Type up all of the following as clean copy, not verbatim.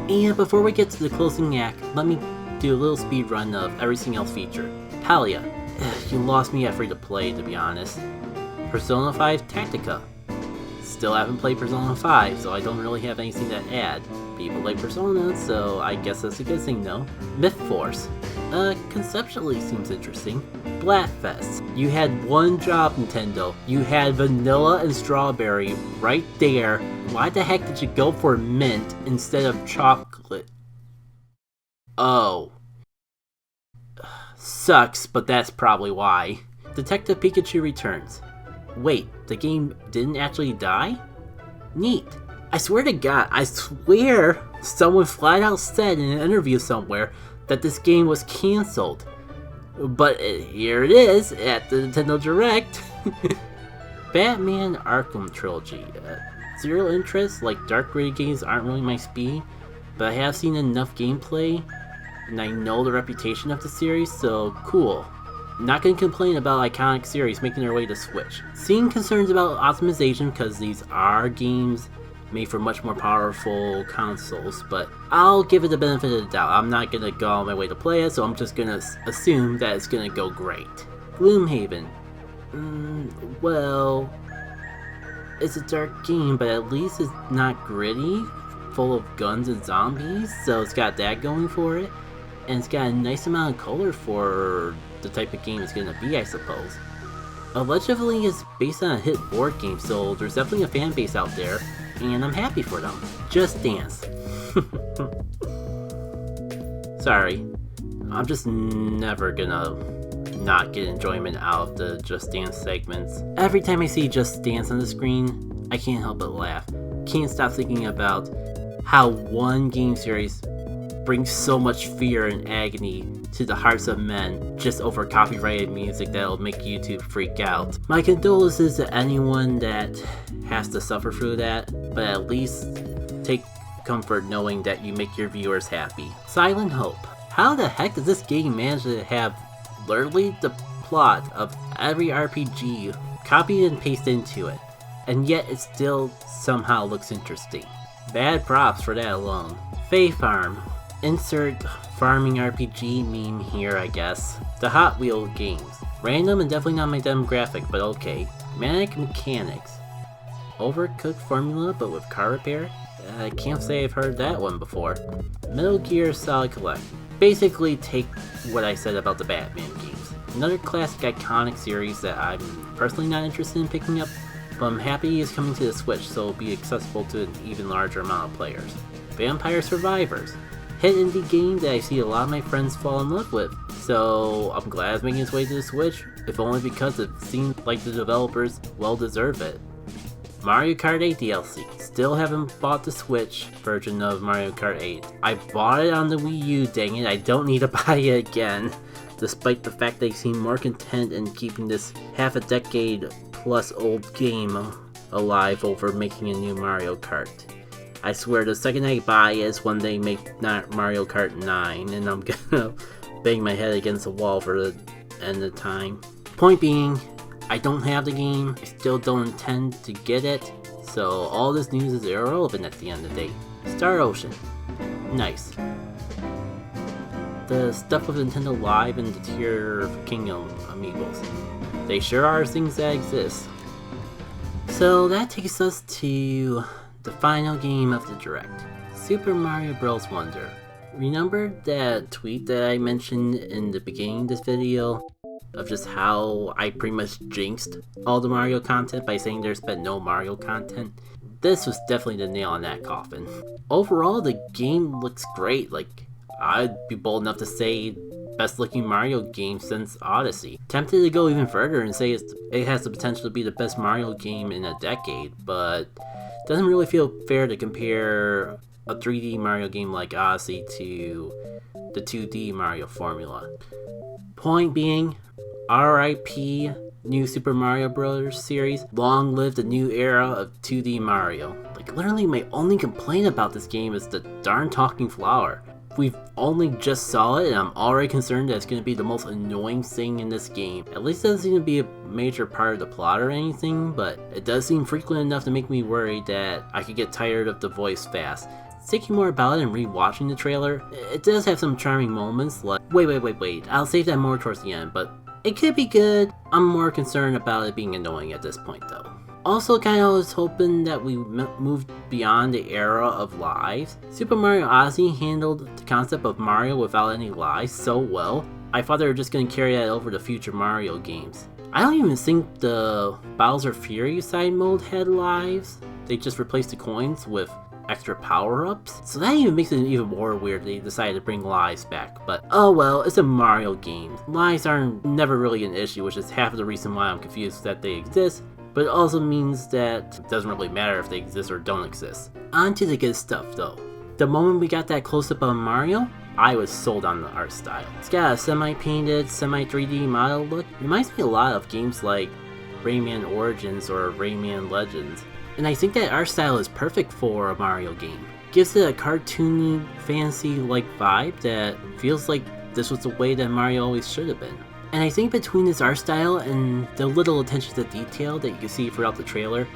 And before we get to the closing act, let me do a little speed run of everything else featured. Palia, you lost me at free to play, to be honest. Persona 5 Tactica. Still haven't played Persona 5, so I don't really have anything to add. People like Persona, so I guess that's a good thing though. Myth Force. Conceptually seems interesting. Splatfest. You had one job, Nintendo. You had vanilla and strawberry right there. Why the heck did you go for mint instead of chocolate? Oh. Sucks, but that's probably why. Detective Pikachu returns. Wait, the game didn't actually die? Neat. I swear to God, I swear someone flat out said in an interview somewhere that this game was cancelled. But here it is at the Nintendo Direct. Batman Arkham Trilogy. Zero interest, like dark gritty games aren't really my speed, but I have seen enough gameplay, and I know the reputation of the series, so cool. Not gonna complain about iconic series making their way to Switch. Seeing concerns about optimization because these are games made for much more powerful consoles, but I'll give it the benefit of the doubt. I'm not gonna go on my way to play it, so I'm just gonna assume that it's gonna go great. Gloomhaven. Well, it's a dark game, but at least it's not gritty, full of guns and zombies, so it's got that going for it, and it's got a nice amount of color for the type of game it's gonna be, I suppose. Allegedly, it's based on a hit board game, so there's definitely a fan base out there, and I'm happy for them. Just Dance. Sorry, I'm just never gonna not get enjoyment out of the Just Dance segments. Every time I see Just Dance on the screen, I can't help but laugh. Can't stop thinking about how one game series brings so much fear and agony to the hearts of men just over copyrighted music that'll make YouTube freak out. My condolences to anyone that has to suffer through that, but at least take comfort knowing that you make your viewers happy. Silent Hope. How the heck does this game manage to have literally the plot of every RPG copied and pasted into it, and yet it still somehow looks interesting? Bad props for that alone. Fae Farm. Insert farming RPG meme here, I guess. The Hot Wheel games. Random and definitely not my demographic, but okay. Manic Mechanics. Overcooked formula, but with car repair? I can't say I've heard that one before. Metal Gear Solid Collect. Basically take what I said about the Batman games. Another classic iconic series that I'm personally not interested in picking up, but I'm happy it's coming to the Switch, so it'll be accessible to an even larger amount of players. Vampire Survivors. Hit indie game that I see a lot of my friends fall in love with, so I'm glad it's making its way to the Switch, if only because it seems like the developers well deserve it. Mario Kart 8 DLC. Still haven't bought the Switch version of Mario Kart 8. I bought it on the Wii U, dang it, I don't need to buy it again, despite the fact they seem more content in keeping this half a decade plus old game alive over making a new Mario Kart. I swear the second I buy it is when they make Mario Kart 9, and I'm gonna bang my head against the wall for the end of time. Point being, I don't have the game, I still don't intend to get it, so all this news is irrelevant at the end of the day. Star Ocean. Nice. The stuff with Nintendo Live and the Tear Kingdom amiibos. They sure are things that exist. So that takes us to the final game of the Direct, Super Mario Bros. Wonder. Remember that tweet that I mentioned in the beginning of this video of just how I pretty much jinxed all the Mario content by saying there's been no Mario content? This was definitely the nail in that coffin. Overall, the game looks great. Like, I'd be bold enough to say best looking Mario game since Odyssey. Tempted to go even further and say it has the potential to be the best Mario game in a decade, but doesn't really feel fair to compare a 3D Mario game like Odyssey to the 2D Mario formula. Point being, RIP New Super Mario Bros. Series, long live the new era of 2D Mario. Like, literally my only complaint about this game is the darn talking flower. We've only just saw it and I'm already concerned that it's going to be the most annoying thing in this game. At least it doesn't seem to be a major part of the plot or anything, but it does seem frequent enough to make me worried that I could get tired of the voice fast. Thinking more about it and rewatching the trailer, it does have some charming moments like, wait, I'll save that more towards the end, but it could be good. I'm more concerned about it being annoying at this point though. Also kinda was hoping that we moved beyond the era of lives. Super Mario Odyssey handled the concept of Mario without any lives so well. I thought they were just gonna carry that over to future Mario games. I don't even think the Bowser Fury side mode had lives. They just replaced the coins with extra power-ups. So that even makes it even more weird they decided to bring lives back. But oh well, it's a Mario game. Lives are never really an issue, which is half of the reason why I'm confused that they exist. But it also means that it doesn't really matter if they exist or don't exist. On to the good stuff though. The moment we got that close-up on Mario, I was sold on the art style. It's got a semi-painted, semi-3D model look. It reminds me a lot of games like Rayman Origins or Rayman Legends. And I think that art style is perfect for a Mario game. Gives it a cartoony, fantasy-like vibe that feels like this was the way that Mario always should have been. And I think between this art style and the little attention to detail that you can see throughout the trailer,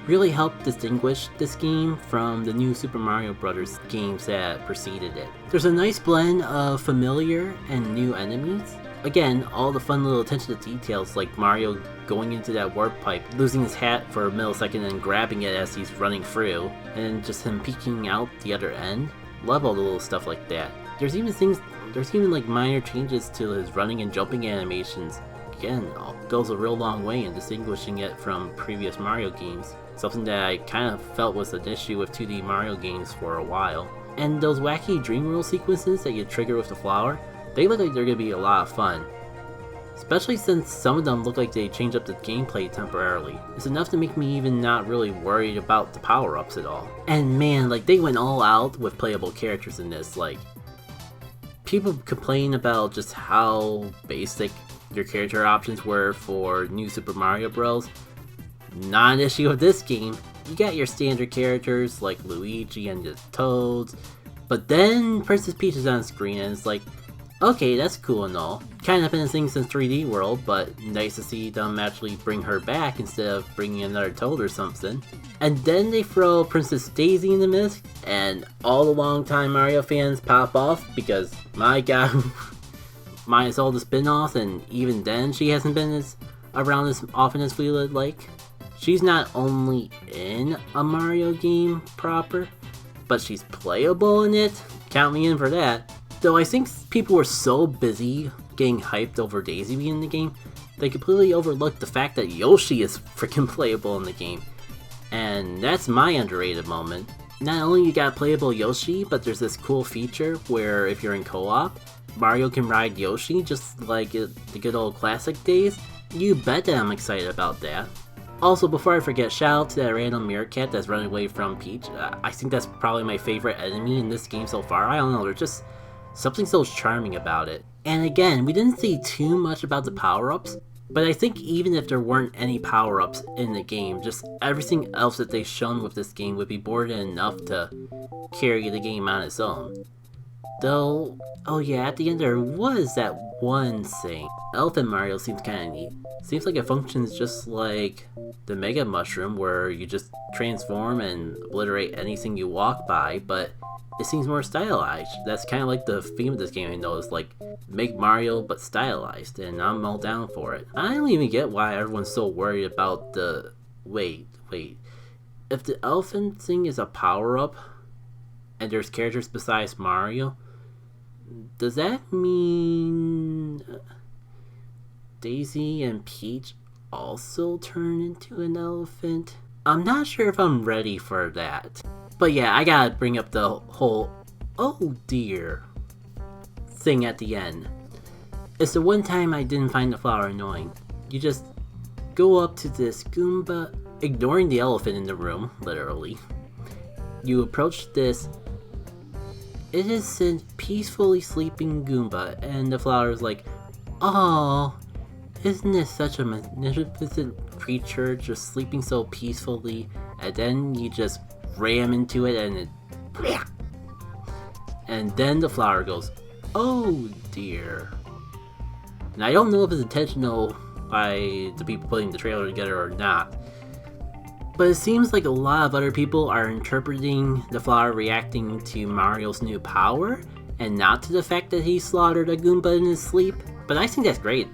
really helped distinguish this game from the new Super Mario Bros. Games that preceded it. There's a nice blend of familiar and new enemies. Again, all the fun little attention to details like Mario going into that warp pipe, losing his hat for a millisecond and grabbing it as he's running through, and just him peeking out the other end. Love all the little stuff like that. There's even like minor changes to his running and jumping animations. Again, goes a real long way in distinguishing it from previous Mario games. Something that I kind of felt was an issue with 2D Mario games for a while. And those wacky Dream World sequences that you trigger with the flower, they look like they're going to be a lot of fun. Especially since some of them look like they change up the gameplay temporarily. It's enough to make me even not really worried about the power-ups at all. And man, like they went all out with playable characters in this. Like, people complain about just how basic your character options were for New Super Mario Bros. Not an issue with this game. You got your standard characters like Luigi and the Toads, but then Princess Peach is on screen and it's like, okay, that's cool and all. Kind of been a thing since 3D World, but nice to see them actually bring her back instead of bringing another Toad or something. And then they throw Princess Daisy in the mix, and all the longtime Mario fans pop off because, my god, minus all the spin-offs, and even then she hasn't been around as often as we would like. She's not only in a Mario game proper, but she's playable in it. Count me in for that. Though I think people were so busy getting hyped over Daisy being in the game, they completely overlooked the fact that Yoshi is freaking playable in the game. And that's my underrated moment. Not only you got playable Yoshi, but there's this cool feature where if you're in co-op, Mario can ride Yoshi just like the good old classic days. You bet that I'm excited about that. Also, before I forget, shout out to that random meerkat that's running away from Peach. I think that's probably my favorite enemy in this game so far. I don't know, there's just something so charming about it. And again, we didn't see too much about the power-ups, but I think even if there weren't any power-ups in the game, just everything else that they've shown with this game would be more than enough to carry the game on its own. Though, oh yeah, at the end there was that one thing. Elephant Mario seems kinda neat. Seems like it functions just like the Mega Mushroom, where you just transform and obliterate anything you walk by, but it seems more stylized. That's kind of like the theme of this game, I know, is like, make Mario but stylized, and I'm all down for it. I don't even get why everyone's so worried about the... Wait. If the elephant thing is a power-up, and there's characters besides Mario, does that mean Daisy and Peach also turn into an elephant? I'm not sure if I'm ready for that. But yeah, I gotta bring up the whole oh dear thing at the end. It's the one time I didn't find the flower annoying. You just go up to this Goomba, ignoring the elephant in the room, literally. You approach this innocent, peacefully sleeping Goomba, and the flower's like, "Oh, isn't this such a magnificent creature just sleeping so peacefully?" And then you just ram into it and and then the flower goes, "Oh dear." And I don't know if it's intentional by the people putting the trailer together or not, But it seems like a lot of other people are interpreting the flower reacting to Mario's new power, and not to the fact that he slaughtered a Goomba in his sleep. But I think that's great.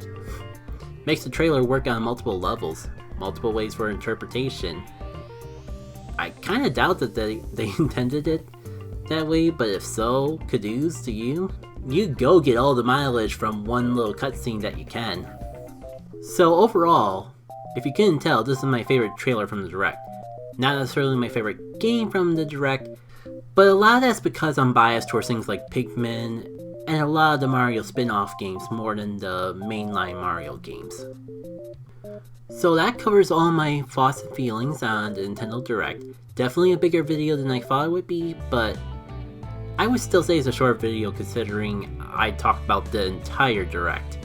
Makes the trailer work on multiple levels, multiple ways for interpretation. I kinda doubt that they intended it that way, but if so, kudos to you. You go get all the mileage from one little cutscene that you can. So overall, if you couldn't tell, this is my favorite trailer from the Direct. Not necessarily my favorite game from the Direct, but a lot of that's because I'm biased towards things like Pikmin and a lot of the Mario spin-off games more than the mainline Mario games. So that covers all my thoughts and feelings on the Nintendo Direct. Definitely a bigger video than I thought it would be, but I would still say it's a short video considering I talked about the entire Direct.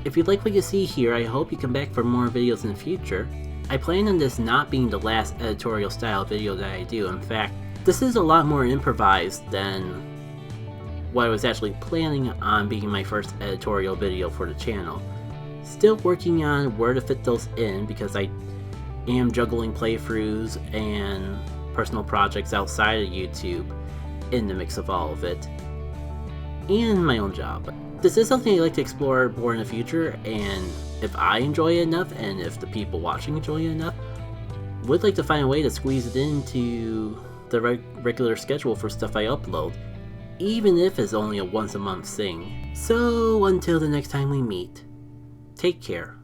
If you like what you see here, I hope you come back for more videos in the future. I plan on this not being the last editorial style video that I do. In fact, this is a lot more improvised than what I was actually planning on being my first editorial video for the channel. Still working on where to fit those in because I am juggling playthroughs and personal projects outside of YouTube in the mix of all of it, and my own job. This is something I'd like to explore more in the future, and if I enjoy it enough, and if the people watching enjoy it enough, would like to find a way to squeeze it into the regular schedule for stuff I upload, even if it's only a once a month thing. So until the next time we meet, take care.